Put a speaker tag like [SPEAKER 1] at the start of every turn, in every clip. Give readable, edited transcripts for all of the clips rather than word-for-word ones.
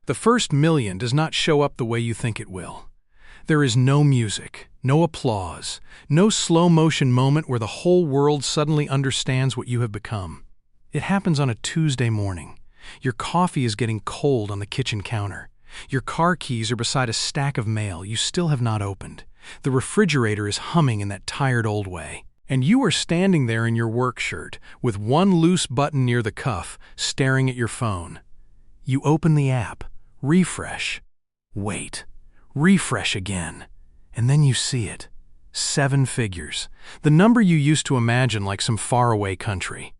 [SPEAKER 1] The first million does not show up the way you think it will. There is no music, no applause, no slow-motion moment where the whole world suddenly understands what you have become. It happens on a Tuesday morning. Your coffee is getting cold on the kitchen counter. Your car keys are beside a stack of mail you still have not opened. The refrigerator is humming in that tired old way. And you are standing there in your work shirt, with one loose button near the cuff, staring at your phone. You open the app, refresh, wait, refresh again, and then you see it. 7 figures, the number you used to imagine like some faraway country.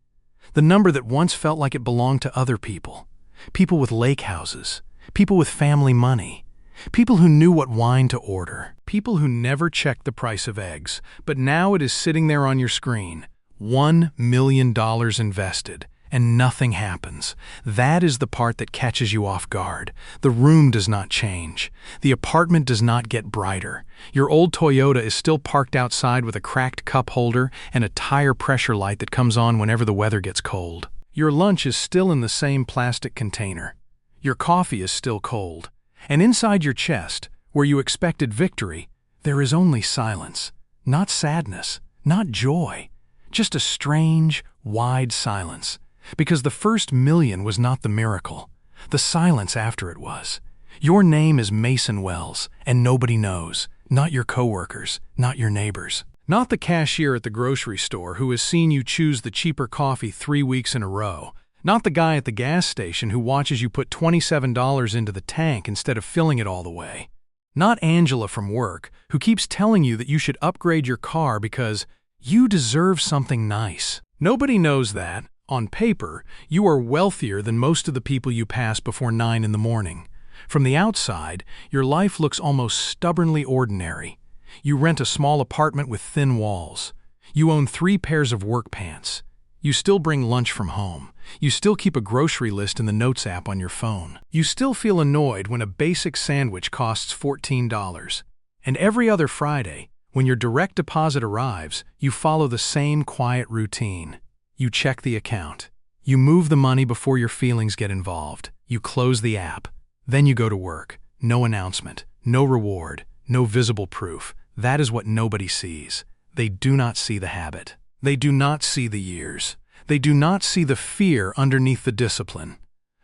[SPEAKER 1] The number that once felt like it belonged to other people. People with lake houses, people with family money, people who knew what wine to order, people who never checked the price of eggs, but now it is sitting there on your screen. $1 million invested, and nothing happens. That is the part that catches you off guard. The room does not change. The apartment does not get brighter. Your old Toyota is still parked outside with a cracked cup holder and a tire pressure light that comes on whenever the weather gets cold. Your lunch is still in the same plastic container. Your coffee is still cold. And inside your chest, where you expected victory, there is only silence. Not sadness, not joy. Just a strange, wide silence. Because the first million was not the miracle. The silence after it was. Your name is Mason Wells, and nobody knows. Not your coworkers, not your neighbors. Not the cashier at the grocery store who has seen you choose the cheaper coffee 3 weeks in a row. Not the guy at the gas station who watches you put $27 into the tank instead of filling it all the way. Not Angela from work, who keeps telling you that you should upgrade your car because you deserve something nice. Nobody knows that, on paper, you are wealthier than most of the people you pass before 9 in the morning. From the outside, your life looks almost stubbornly ordinary. You rent a small apartment with thin walls. You own 3 pairs of work pants. You still bring lunch from home. You still keep a grocery list in the Notes app on your phone. You still feel annoyed when a basic sandwich costs $14. And every other Friday, when your direct deposit arrives, you follow the same quiet routine. You check the account. You move the money before your feelings get involved. You close the app. Then you go to work. No announcement, no reward, no visible proof. That is what nobody sees. They do not see the habit. They do not see the years. They do not see the fear underneath the discipline.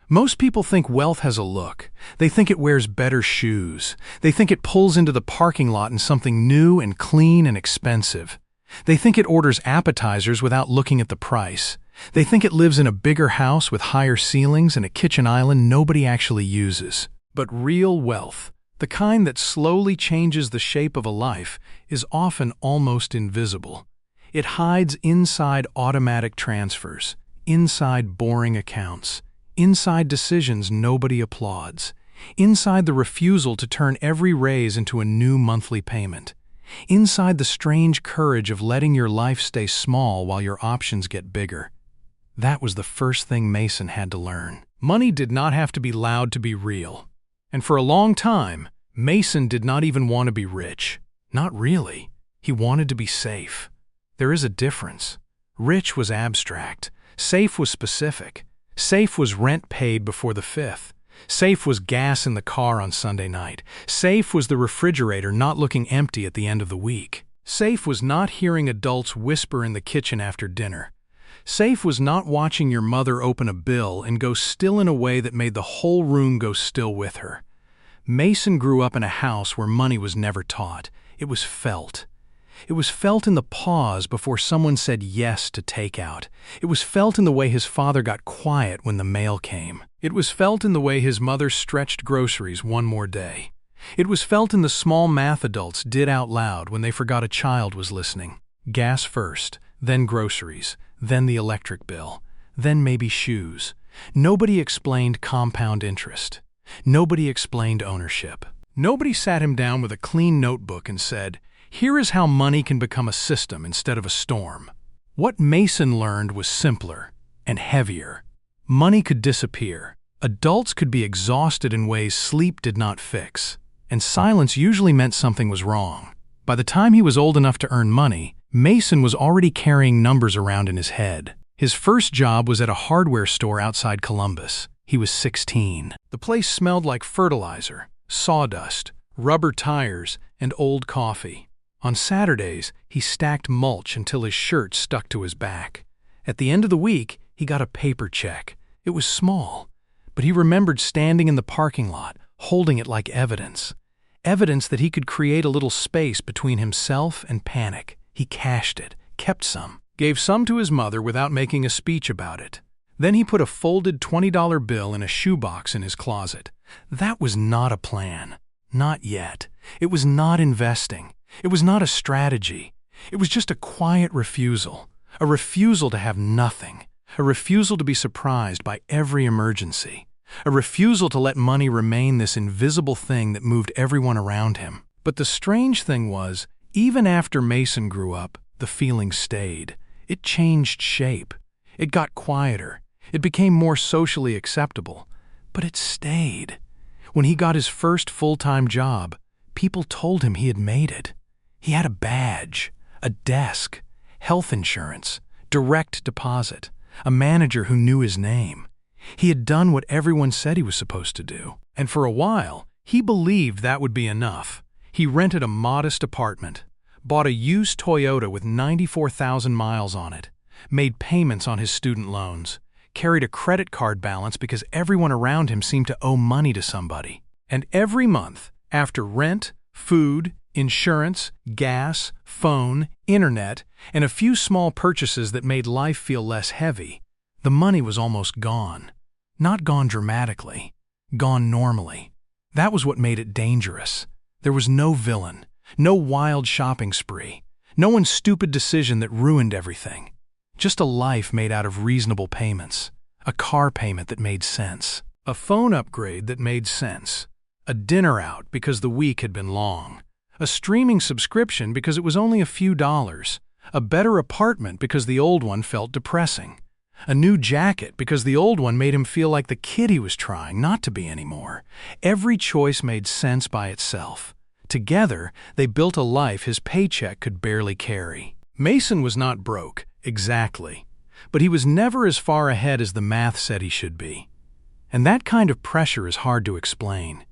[SPEAKER 1] Most people think wealth has a look. They think it wears better shoes. They think it pulls into the parking lot in something new and clean and expensive. They think it orders appetizers without looking at the price. They think it lives in a bigger house with higher ceilings and a kitchen island nobody actually uses. But real wealth, the kind that slowly changes the shape of a life, is often almost invisible. It hides inside automatic transfers, inside boring accounts, inside decisions nobody applauds, inside the refusal to turn every raise into a new monthly payment, inside the strange courage of letting your life stay small while your options get bigger. That was the first thing Mason had to learn. Money did not have to be loud to be real. And for a long time, Mason did not even want to be rich. Not really. He wanted to be safe. There is a difference. Rich was abstract. Safe was specific. Safe was rent paid before the 5th. Safe was gas in the car on Sunday night. Safe was the refrigerator not looking empty at the end of the week. Safe was not hearing adults whisper in the kitchen after dinner. Safe was not watching your mother open a bill and go still in a way that made the whole room go still with her. Mason grew up in a house where money was never taught. It was felt. It was felt in the pause before someone said yes to takeout. It was felt in the way his father got quiet when the mail came. It was felt in the way his mother stretched groceries one more day. It was felt in the small math adults did out loud when they forgot a child was listening. Gas first, then groceries, then the electric bill, then maybe shoes. Nobody explained compound interest. Nobody explained ownership. Nobody sat him down with a clean notebook and said, "Here is how money can become a system instead of a storm." What Mason learned was simpler and heavier. Money could disappear. Adults could be exhausted in ways sleep did not fix. And silence usually meant something was wrong. By the time he was old enough to earn money, Mason was already carrying numbers around in his head. His first job was at a hardware store outside Columbus. He was 16. The place smelled like fertilizer, sawdust, rubber tires, and old coffee. On Saturdays, he stacked mulch until his shirt stuck to his back. At the end of the week, he got a paper check. It was small, but he remembered standing in the parking lot, holding it like evidence. Evidence that he could create a little space between himself and panic. He cashed it, kept some, gave some to his mother without making a speech about it. Then he put a folded $20 bill in a shoebox in his closet. That was not a plan. Not yet. It was not investing. It was not a strategy. It was just a quiet refusal. A refusal to have nothing. A refusal to be surprised by every emergency. A refusal to let money remain this invisible thing that moved everyone around him. But the strange thing was, even after Mason grew up, the feeling stayed. It changed shape. It got quieter. It became more socially acceptable. But it stayed. When he got his first full-time job, people told him he had made it. He had a badge, a desk, health insurance, direct deposit, a manager who knew his name. He had done what everyone said he was supposed to do. And for a while, he believed that would be enough. He rented a modest apartment, bought a used Toyota with 94,000 miles on it, made payments on his student loans, carried a credit card balance because everyone around him seemed to owe money to somebody. And every month, after rent, food, insurance, gas, phone, internet, and a few small purchases that made life feel less heavy, the money was almost gone. Not gone dramatically, gone normally. That was what made it dangerous. There was no villain, no wild shopping spree, no one stupid decision that ruined everything. Just a life made out of reasonable payments, a car payment that made sense, a phone upgrade that made sense, a dinner out because the week had been long, a streaming subscription because it was only a few dollars, a better apartment because the old one felt depressing, a new jacket because the old one made him feel like the kid he was trying not to be anymore. Every choice made sense by itself. Together, they built a life his paycheck could barely carry. Mason was not broke, exactly, but he was never as far ahead as the math said he should be. And that kind of pressure is hard to explain.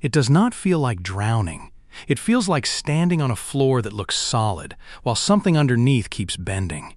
[SPEAKER 1] It does not feel like drowning. It feels like standing on a floor that looks solid, while something underneath keeps bending.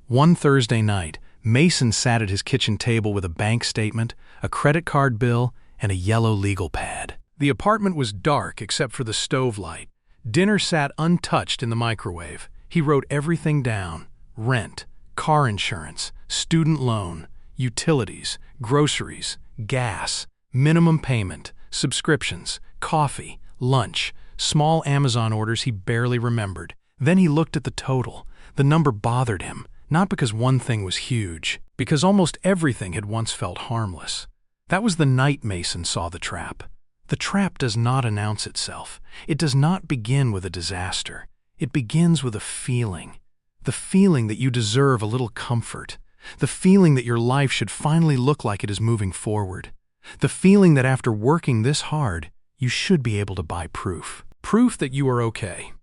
[SPEAKER 1] One Thursday night, Mason sat at his kitchen table with a bank statement, a credit card bill, and a yellow legal pad. The apartment was dark except for the stove light. Dinner sat untouched in the microwave. He wrote everything down: rent, car insurance, student loan, utilities, groceries, gas, minimum payment, subscriptions, coffee, lunch, small Amazon orders he barely remembered. Then he looked at the total. The number bothered him, not because one thing was huge, because almost everything had once felt harmless. That was the night Mason saw the trap. The trap does not announce itself. It does not begin with a disaster. It begins with a feeling. The feeling that you deserve a little comfort. The feeling that your life should finally look like it is moving forward. The feeling that after working this hard, you should be able to buy proof. Proof that you are okay.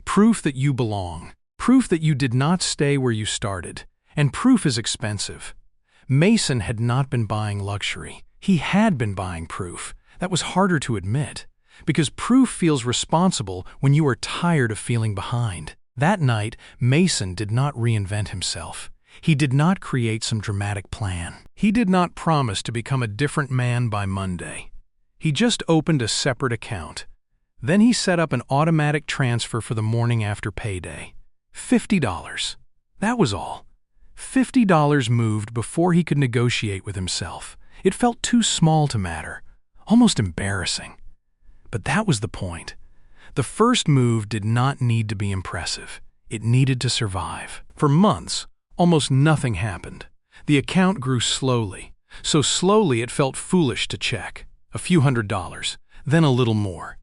[SPEAKER 1] Proof that you belong. Proof that you did not stay where you started. And proof is expensive. Mason had not been buying luxury. He had been buying proof. That was harder to admit, because proof feels responsible when you are tired of feeling behind. That night, Mason did not reinvent himself. He did not create some dramatic plan. He did not promise to become a different man by Monday. He just opened a separate account. Then he set up an automatic transfer for the morning after payday. $50. That was all. $50 moved before he could negotiate with himself. It felt too small to matter. Almost embarrassing. But that was the point. The first move did not need to be impressive. It needed to survive. For months, almost nothing happened. The account grew slowly. So slowly it felt foolish to check. A few $100s, then a little more.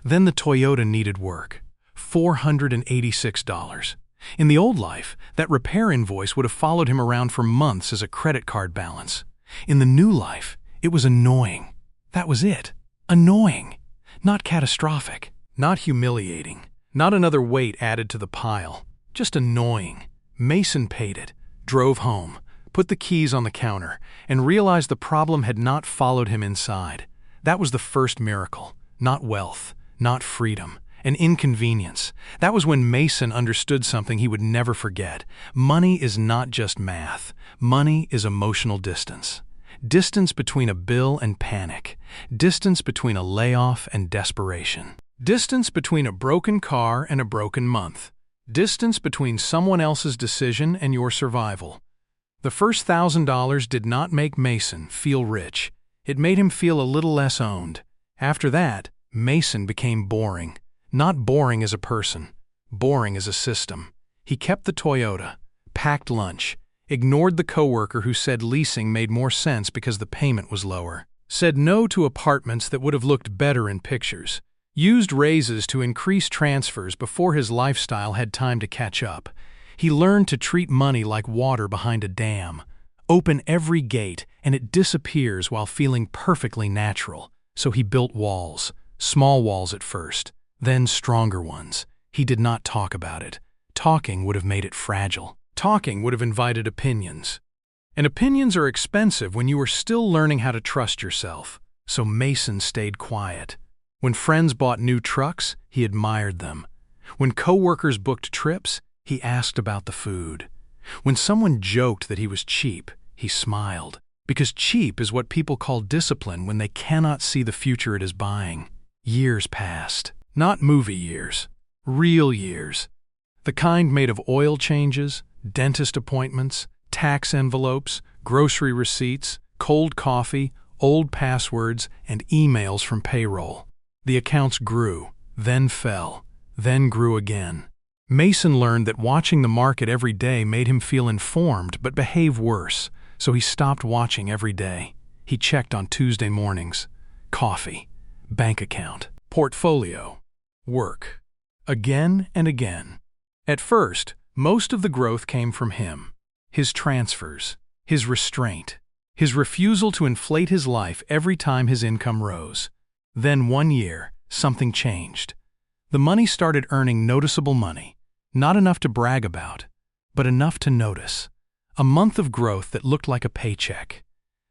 [SPEAKER 1] Then the Toyota needed work. $486. In the old life, that repair invoice would have followed him around for months as a credit card balance. In the new life, it was annoying. That was it. Annoying. Not catastrophic. Not humiliating. Not another weight added to the pile. Just annoying. Mason paid it, drove home, put put the keys on the counter, and realized the problem had not followed him inside. That was the first miracle. Not wealth, not freedom, an inconvenience. That was when Mason understood something he would never forget. Money is not just math. Money is emotional distance. Distance between a bill and panic. Distance between a layoff and desperation. Distance between a broken car and a broken month. Distance between someone else's decision and your survival. The first $1,000 did not make Mason feel rich. It made him feel a little less owned. After that, Mason became boring. Not boring as a person, boring as a system. He kept the Toyota, packed lunch, ignored the coworker who said leasing made more sense because the payment was lower, said no to apartments that would have looked better in pictures, used raises to increase transfers before his lifestyle had time to catch up. He learned to treat money like water behind a dam. Open every gate and it disappears while feeling perfectly natural. So he built walls, small walls at first, then stronger ones. He did not talk about it. Talking would have made it fragile. Talking would have invited opinions. And opinions are expensive when you are still learning how to trust yourself. So Mason stayed quiet. When friends bought new trucks, he admired them. When coworkers booked trips, he asked about the food. When someone joked that he was cheap, he smiled. Because cheap is what people call discipline when they cannot see the future it is buying. Years passed. Not movie years. Real years. The kind made of oil changes, dentist appointments, tax envelopes, grocery receipts, cold coffee, old passwords, and emails from payroll. The accounts grew, then fell, then grew again. Mason learned that watching the market every day made him feel informed but behave worse, so he stopped watching every day. He checked on Tuesday mornings. Coffee, bank account, portfolio, work. Again and again. At first, most of the growth came from him. His transfers, his restraint, his refusal to inflate his life every time his income rose. Then one year, something changed. The money started earning noticeable money, not enough to brag about, but enough to notice. A month of growth that looked like a paycheck.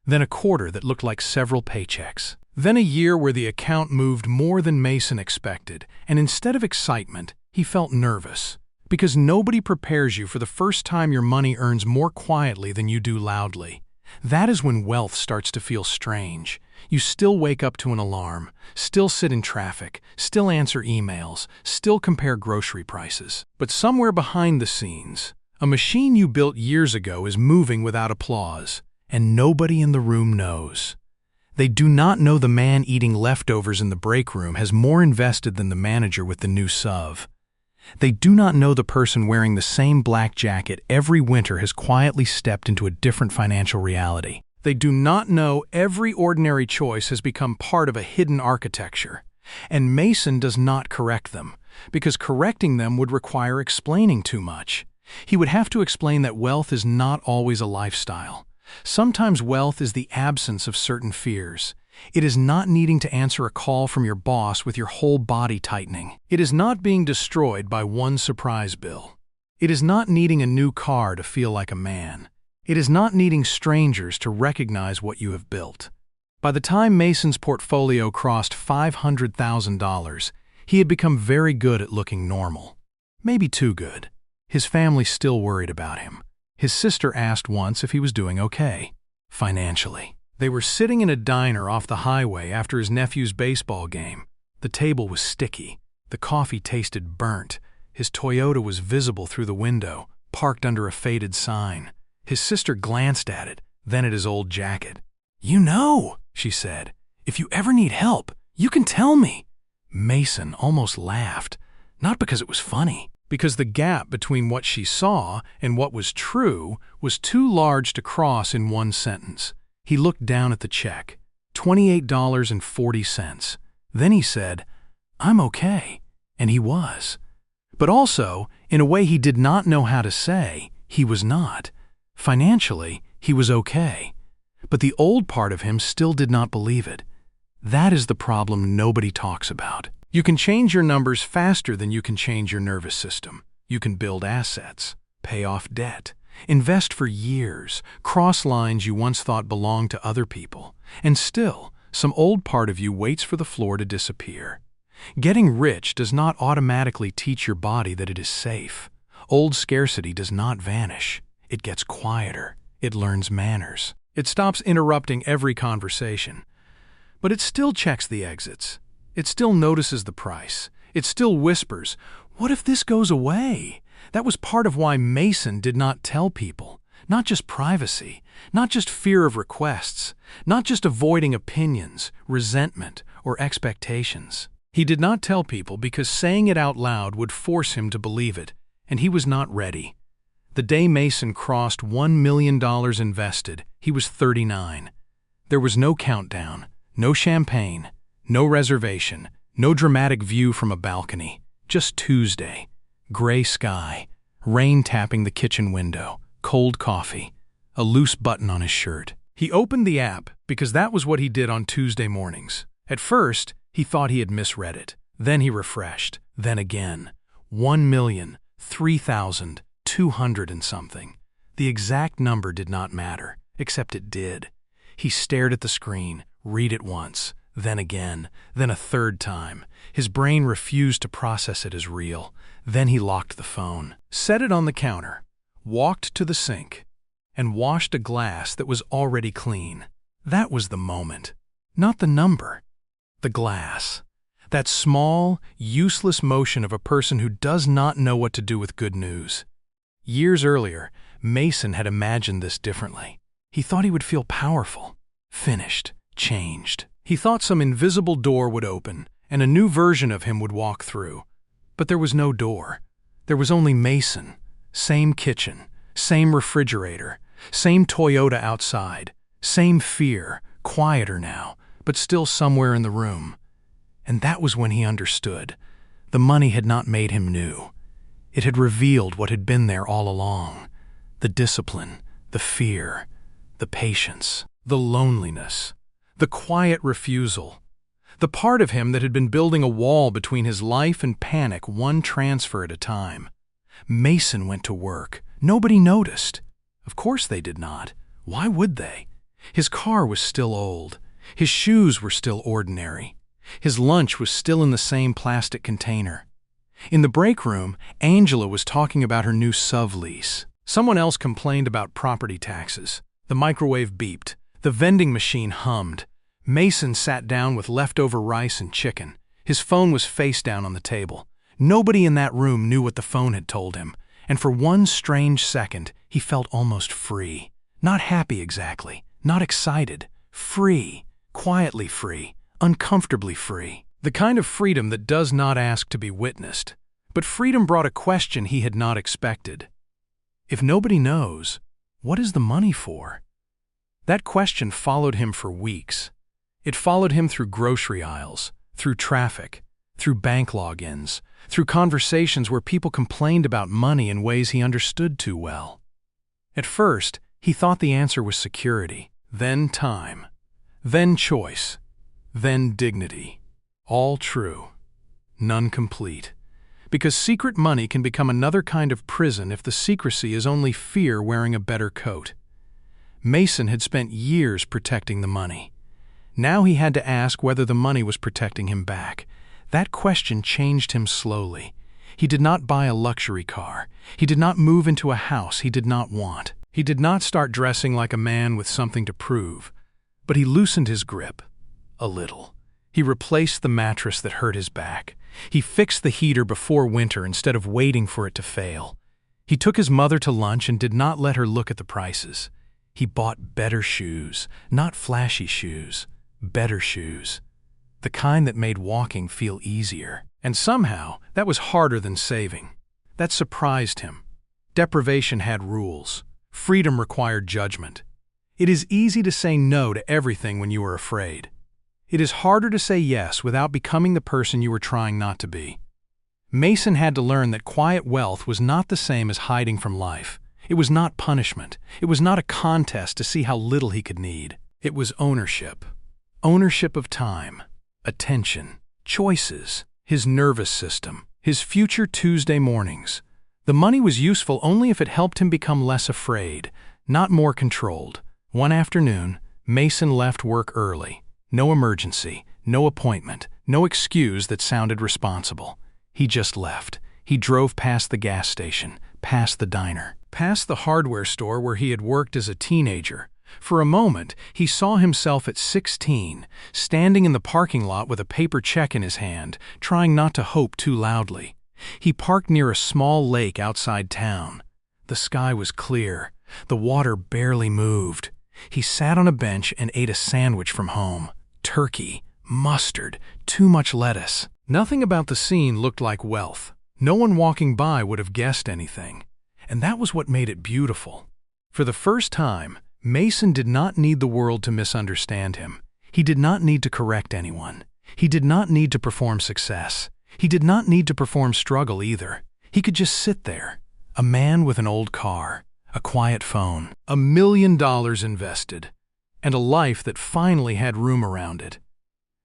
[SPEAKER 1] Then a quarter that looked like several paychecks. Then a year where the account moved more than Mason expected, and instead of excitement, he felt nervous. Because nobody prepares you for the first time your money earns more quietly than you do loudly. That is when wealth starts to feel strange. You still wake up to an alarm, still sit in traffic, still answer emails, still compare grocery prices. But somewhere behind the scenes, a machine you built years ago is moving without applause, and nobody in the room knows. They do not know the man eating leftovers in the break room has more invested than the manager with the new SUV. They do not know the person wearing the same black jacket every winter has quietly stepped into a different financial reality. They do not know every ordinary choice has become part of a hidden architecture. And Mason does not correct them, because correcting them would require explaining too much. He would have to explain that wealth is not always a lifestyle. Sometimes wealth is the absence of certain fears. It is not needing to answer a call from your boss with your whole body tightening. It is not being destroyed by one surprise bill. It is not needing a new car to feel like a man. It is not needing strangers to recognize what you have built. By the time Mason's portfolio crossed $500,000, he had become very good at looking normal. Maybe too good. His family still worried about him. His sister asked once if he was doing okay, financially. They were sitting in a diner off the highway after his nephew's baseball game. The table was sticky. The coffee tasted burnt. His Toyota was visible through the window, parked under a faded sign. His sister glanced at it, then at his old jacket. "You know," she said, "if you ever need help, you can tell me." Mason almost laughed, not because it was funny, because the gap between what she saw and what was true was too large to cross in one sentence. He looked down at the check, $28.40. Then he said, "I'm okay," and he was. But also, in a way he did not know how to say, he was not. Financially, he was okay. But the old part of him still did not believe it. That is the problem nobody talks about. You can change your numbers faster than you can change your nervous system. You can build assets, pay off debt, Invest for years, cross lines you once thought belonged to other people, and still, some old part of you waits for the floor to disappear. Getting rich does not automatically teach your body that it is safe. Old scarcity does not vanish. It gets quieter. It learns manners. It stops interrupting every conversation. But it still checks the exits. It still notices the price. It still whispers, "What if this goes away?" That was part of why Mason did not tell people. Not just privacy, not just fear of requests, not just avoiding opinions, resentment, or expectations. He did not tell people because saying it out loud would force him to believe it, and he was not ready. The day Mason crossed $1 million invested, he was 39. There was no countdown, no champagne, no reservation, no dramatic view from a balcony. Just Tuesday. Gray sky, rain tapping the kitchen window, cold coffee, a loose button on his shirt. He opened the app because that was what he did on Tuesday mornings. At first, he thought he had misread it. Then he refreshed. Then again. 1,003,200 and something. The exact number did not matter, except it did. He stared at the screen, read it once, then again, then a third time. His brain refused to process it as real. Then he locked the phone, set it on the counter, walked to the sink, and washed a glass that was already clean. That was the moment. Not the number. The glass. That small, useless motion of a person who does not know what to do with good news. Years earlier, Mason had imagined this differently. He thought he would feel powerful, finished, changed. He thought some invisible door would open, and a new version of him would walk through. But there was no door. There was only Mason. Same kitchen, same refrigerator, same Toyota outside, same fear, quieter now, but still somewhere in the room. And that was when he understood. The money had not made him new. It had revealed what had been there all along. The discipline, the fear, the patience, the loneliness, the quiet refusal. The part of him that had been building a wall between his life and panic, one transfer at a time. Mason went to work. Nobody noticed. Of course they did not. Why would they? His car was still old. His shoes were still ordinary. His lunch was still in the same plastic container. In the break room, Angela was talking about her new sublease. Someone else complained about property taxes. The microwave beeped. The vending machine hummed. Mason sat down with leftover rice and chicken. His phone was face down on the table. Nobody in that room knew what the phone had told him, and for one strange second, he felt almost free. Not happy exactly, not excited. Free, quietly free, uncomfortably free. The kind of freedom that does not ask to be witnessed. But freedom brought a question he had not expected. If nobody knows, what is the money for? That question followed him for weeks. It followed him through grocery aisles, through traffic, through bank logins, through conversations where people complained about money in ways he understood too well. At first, he thought the answer was security, then time, then choice, then dignity. All true, none complete. Because secret money can become another kind of prison if the secrecy is only fear wearing a better coat. Mason had spent years protecting the money. Now he had to ask whether the money was protecting him back. That question changed him slowly. He did not buy a luxury car. He did not move into a house he did not want. He did not start dressing like a man with something to prove. But he loosened his grip. A little. He replaced the mattress that hurt his back. He fixed the heater before winter instead of waiting for it to fail. He took his mother to lunch and did not let her look at the prices. He bought better shoes, not flashy shoes. Better shoes. The kind that made walking feel easier. And somehow, that was harder than saving. That surprised him. Deprivation had rules. Freedom required judgment. It is easy to say no to everything when you are afraid. It is harder to say yes without becoming the person you were trying not to be. Mason had to learn that quiet wealth was not the same as hiding from life. It was not punishment. It was not a contest to see how little he could need. It was ownership. Ownership of time, attention, choices, his nervous system, his future Tuesday mornings, The money was useful only if it helped him become less afraid, not more controlled. One afternoon, Mason left work early. No emergency, no appointment, no excuse that sounded responsible. He just left. He drove past the gas station, past the diner, past the hardware store where he had worked as a teenager. For a moment, he saw himself at 16, standing in the parking lot with a paper check in his hand, trying not to hope too loudly. He parked near a small lake outside town. The sky was clear. The water barely moved. He sat on a bench and ate a sandwich from home. Turkey, mustard, too much lettuce. Nothing about the scene looked like wealth. No one walking by would have guessed anything. And that was what made it beautiful. For the first time, Mason did not need the world to misunderstand him. He did not need to correct anyone. He did not need to perform success. He did not need to perform struggle either. He could just sit there, a man with an old car, a quiet phone, $1 million invested, and a life that finally had room around it.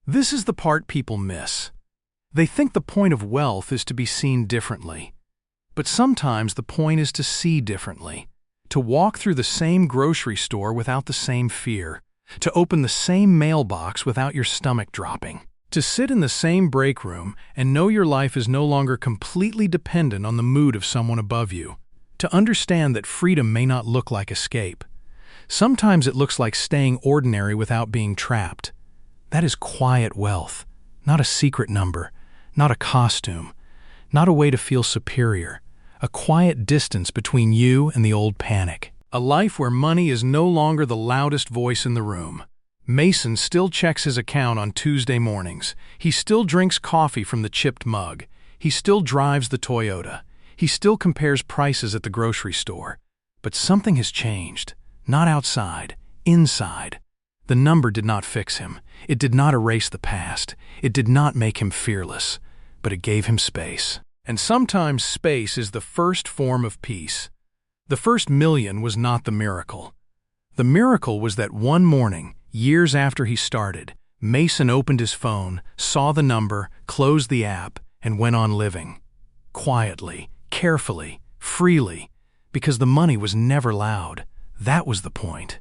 [SPEAKER 1] This is the part people miss. They think the point of wealth is to be seen differently. But sometimes the point is to see differently, to walk through the same grocery store without the same fear, to open the same mailbox without your stomach dropping, to sit in the same break room and know your life is no longer completely dependent on the mood of someone above you, to understand that freedom may not look like escape. Sometimes it looks like staying ordinary without being trapped. That is quiet wealth, not a secret number, not a costume, not a way to feel superior, a quiet distance between you and the old panic. A life where money is no longer the loudest voice in the room. Mason still checks his account on Tuesday mornings. He still drinks coffee from the chipped mug. He still drives the Toyota. He still compares prices at the grocery store. But something has changed. Not outside, inside. The number did not fix him. It did not erase the past. It did not make him fearless. But it gave him space. And sometimes space is the first form of peace. The first million was not the miracle. The miracle was that one morning, years after he started, Mason opened his phone, saw the number, closed the app, and went on living. Quietly, carefully, freely, because the money was never loud. That was the point.